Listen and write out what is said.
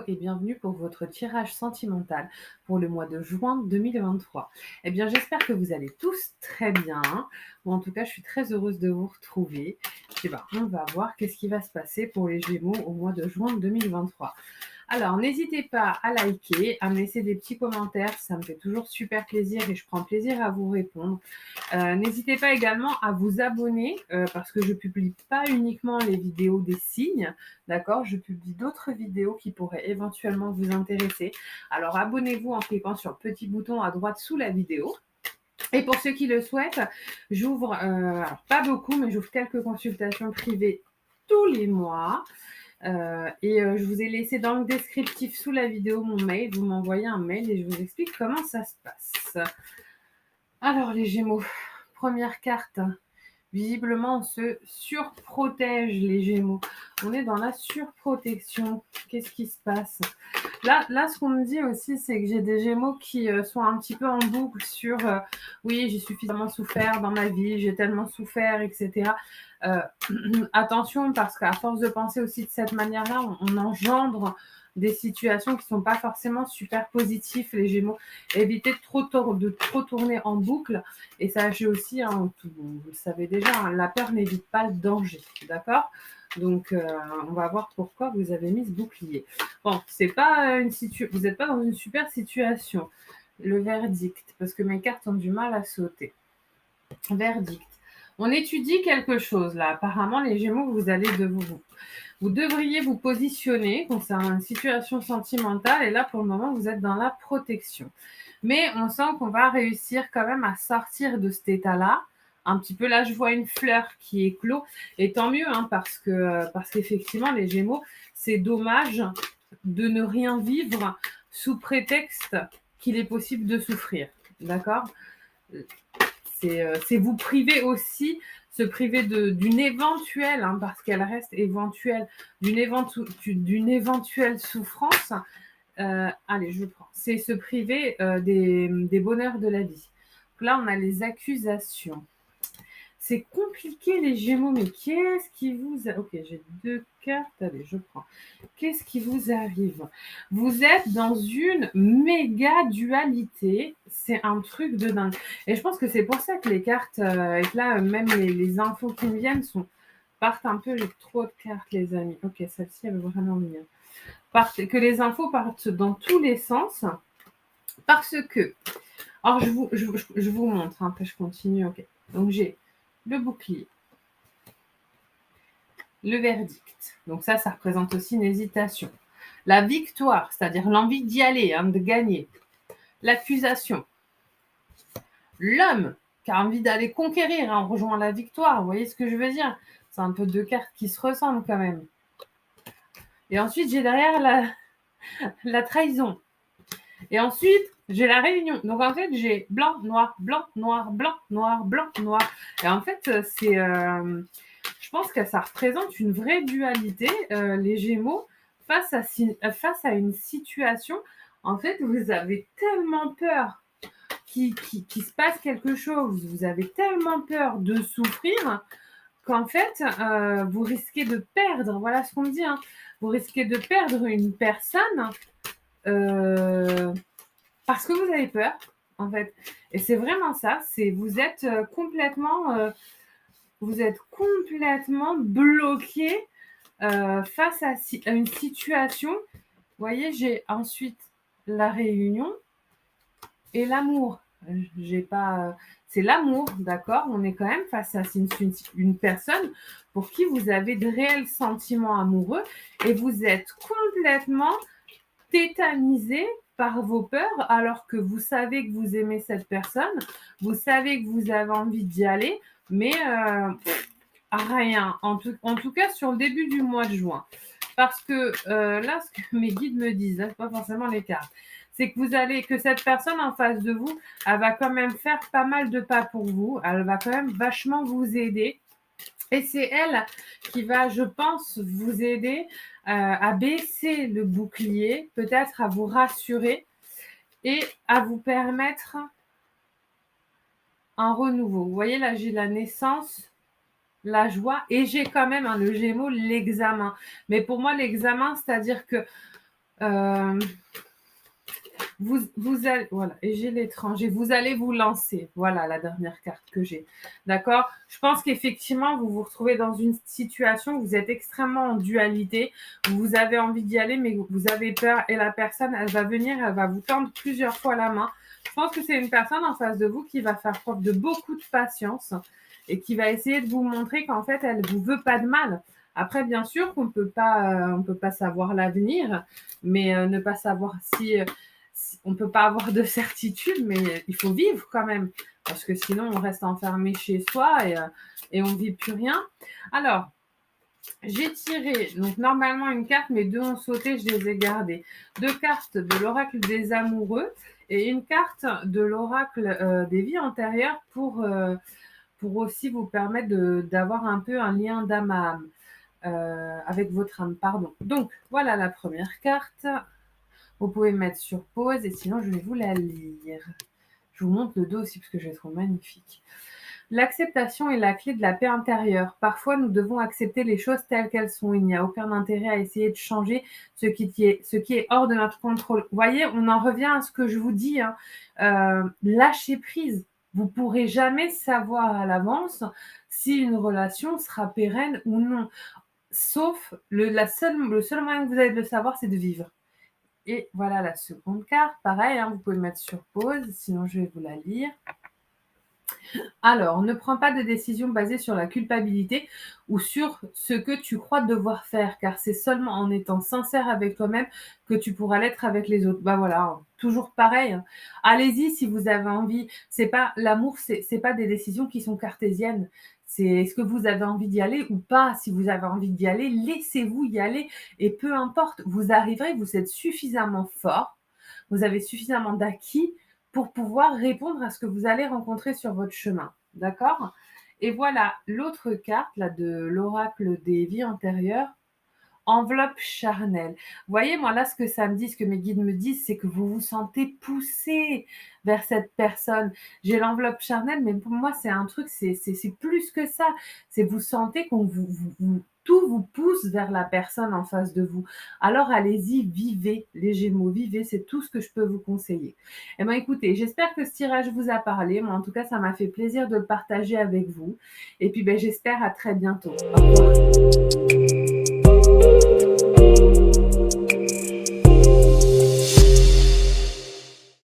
et bienvenue pour votre tirage sentimental pour le mois de juin 2023. Eh bien, j'espère que vous allez tous très bien, ou en tout cas, je suis très heureuse de vous retrouver. Et ben, on va voir qu'est-ce qui va se passer pour les Gémeaux au mois de juin 2023. Alors, n'hésitez pas à liker, à me laisser des petits commentaires, ça me fait toujours super plaisir et je prends plaisir à vous répondre. N'hésitez pas également à vous abonner parce que je publie pas uniquement les vidéos des signes, d'accord? Je publie d'autres vidéos qui pourraient éventuellement vous intéresser. Alors, abonnez-vous en cliquant sur le petit bouton à droite sous la vidéo. Et pour ceux qui le souhaitent, j'ouvre, alors pas beaucoup, mais j'ouvre quelques consultations privées tous les mois. Je vous ai laissé dans le descriptif sous la vidéo mon mail. Vous m'envoyez un mail et je vous explique comment ça se passe. Alors les Gémeaux, première carte. Visiblement, on se surprotège les Gémeaux. On est dans la surprotection. Qu'est-ce qui se passe? Là, ce qu'on me dit aussi, c'est que j'ai des Gémeaux qui sont un petit peu en boucle sur oui, j'ai suffisamment souffert dans ma vie, j'ai tellement souffert, etc. Euh, Attention, parce qu'à force de penser aussi de cette manière-là, on engendre des situations qui ne sont pas forcément super positives, les Gémeaux. Évitez de trop tourner en boucle. Et sachez aussi, hein, vous le savez déjà, hein, la peur n'évite pas le danger, d'accord? Donc, on va voir pourquoi vous avez mis ce bouclier. Bon, c'est pas vous n'êtes pas dans une super situation. Le verdict, parce que mes cartes ont du mal à sauter. Verdict. On étudie quelque chose là. Apparemment, les Gémeaux, vous devriez vous positionner concernant une situation sentimentale. Et là, pour le moment, vous êtes dans la protection. Mais on sent qu'on va réussir quand même à sortir de cet état-là. Un petit peu là, je vois une fleur qui éclot. Et tant mieux, hein, parce qu'effectivement, les Gémeaux, c'est dommage de ne rien vivre sous prétexte qu'il est possible de souffrir. D'accord? C'est vous priver aussi, se priver d'une éventuelle, hein, parce qu'elle reste éventuelle, d'une éventuelle souffrance. Allez, je prends. C'est se priver des bonheurs de la vie. Donc là, on a les accusations. C'est compliqué les Gémeaux, mais qu'est-ce qui vous... Ok, j'ai 2 cartes. Allez, je prends. Qu'est-ce qui vous arrive? Vous êtes dans une méga dualité. C'est un truc de dingue. Et je pense que c'est pour ça que les cartes, et que là, même les infos qui me viennent partent un peu... J'ai trop de cartes, les amis. Ok, celle-ci, elle est vraiment mignonne. Que les infos partent dans tous les sens. Parce que... Alors, je vous montre. Après, je continue. Ok. Donc, j'ai le bouclier, le verdict. Donc ça représente aussi une hésitation. La victoire, c'est-à-dire l'envie d'y aller, hein, de gagner. L'accusation. L'homme qui a envie d'aller conquérir, hein, en rejoignant la victoire. Vous voyez ce que je veux dire? C'est un peu 2 cartes qui se ressemblent quand même. Et ensuite, j'ai derrière la trahison. Et ensuite, j'ai la réunion. Donc en fait, j'ai blanc, noir, blanc, noir, blanc, noir, blanc, noir. Et en fait, je pense que ça représente une vraie dualité, les Gémeaux, face à une situation. En fait, vous avez tellement peur qu'il se passe quelque chose, vous avez tellement peur de souffrir qu'en fait, vous risquez de perdre, voilà ce qu'on me dit, hein, vous risquez de perdre une personne parce que vous avez peur, en fait. Et c'est vraiment ça, vous êtes complètement bloqué face à une situation. Vous voyez, j'ai ensuite la réunion et l'amour. C'est l'amour, d'accord? On est quand même face à une personne pour qui vous avez de réels sentiments amoureux et vous êtes complètement tétanisé par vos peurs alors que vous savez que vous aimez cette personne, vous savez que vous avez envie d'y aller, mais rien. En tout cas, sur le début du mois de juin. Parce que là, ce que mes guides me disent, hein, pas forcément les cartes, c'est que cette personne en face de vous, elle va quand même faire pas mal de pas pour vous. Elle va quand même vachement vous aider. Et c'est elle qui va, je pense, vous aider à baisser le bouclier, peut-être à vous rassurer et à vous permettre un renouveau. Vous voyez, là, j'ai la naissance, la joie et j'ai quand même, hein, le Gémeaux, l'examen. Mais pour moi, l'examen, c'est-à-dire que Hem, vous allez voilà et j'ai l'étranger, vous allez vous lancer. Voilà la dernière carte que j'ai. D'accord? Je pense qu'effectivement, vous vous retrouvez dans une situation où vous êtes extrêmement en dualité, où vous avez envie d'y aller, mais vous avez peur et la personne, elle va venir, elle va vous tendre plusieurs fois la main. Je pense que c'est une personne en face de vous qui va faire preuve de beaucoup de patience et qui va essayer de vous montrer qu'en fait, elle vous veut pas de mal. Après, bien sûr on peut pas savoir l'avenir, mais ne pas savoir si on peut pas avoir de certitude, mais il faut vivre quand même, parce que sinon on reste enfermé chez soi et on vit plus rien. Alors, j'ai tiré donc normalement une carte, mais deux ont sauté, je les ai gardées. Deux cartes de l'oracle des amoureux et une carte de l'oracle des vies antérieures pour aussi vous permettre d'avoir un peu un lien d'âme à âme avec votre âme, pardon. Donc voilà la première carte. Vous pouvez mettre sur pause et sinon je vais vous la lire. Je vous montre le dos aussi parce que je le trouve magnifique. L'acceptation est la clé de la paix intérieure. Parfois, nous devons accepter les choses telles qu'elles sont. Il n'y a aucun intérêt à essayer de changer ce qui est hors de notre contrôle. Vous voyez, on en revient à ce que je vous dis. Hein. Lâchez prise. Vous ne pourrez jamais savoir à l'avance si une relation sera pérenne ou non. Sauf le seul moyen que vous avez de le savoir, c'est de vivre. Et voilà la seconde carte. Pareil, hein, vous pouvez mettre sur pause, sinon je vais vous la lire. Alors, ne prends pas de décision basée sur la culpabilité ou sur ce que tu crois devoir faire, car c'est seulement en étant sincère avec toi-même que tu pourras l'être avec les autres. Bah voilà, hein, toujours pareil. Hein. Allez-y si vous avez envie. C'est pas l'amour, c'est pas des décisions qui sont cartésiennes. C'est est-ce que vous avez envie d'y aller ou pas. Si vous avez envie d'y aller, laissez-vous y aller et peu importe, vous arriverez, vous êtes suffisamment fort, vous avez suffisamment d'acquis pour pouvoir répondre à ce que vous allez rencontrer sur votre chemin. D'accord? Et voilà l'autre carte là de l'oracle des vies antérieures, enveloppe charnelle. Vous voyez, moi là, ce que ça me dit, ce que mes guides me disent, c'est que vous vous sentez poussé vers cette personne. J'ai l'enveloppe charnelle, mais pour moi, c'est un truc, c'est plus que ça. C'est vous sentez qu'on tout vous pousse vers la personne en face de vous. Alors allez-y, vivez les Gémeaux, vivez, c'est tout ce que je peux vous conseiller. Eh bien écoutez, j'espère que ce tirage vous a parlé. Moi, en tout cas, ça m'a fait plaisir de le partager avec vous. Et puis, ben, j'espère à très bientôt. Au revoir.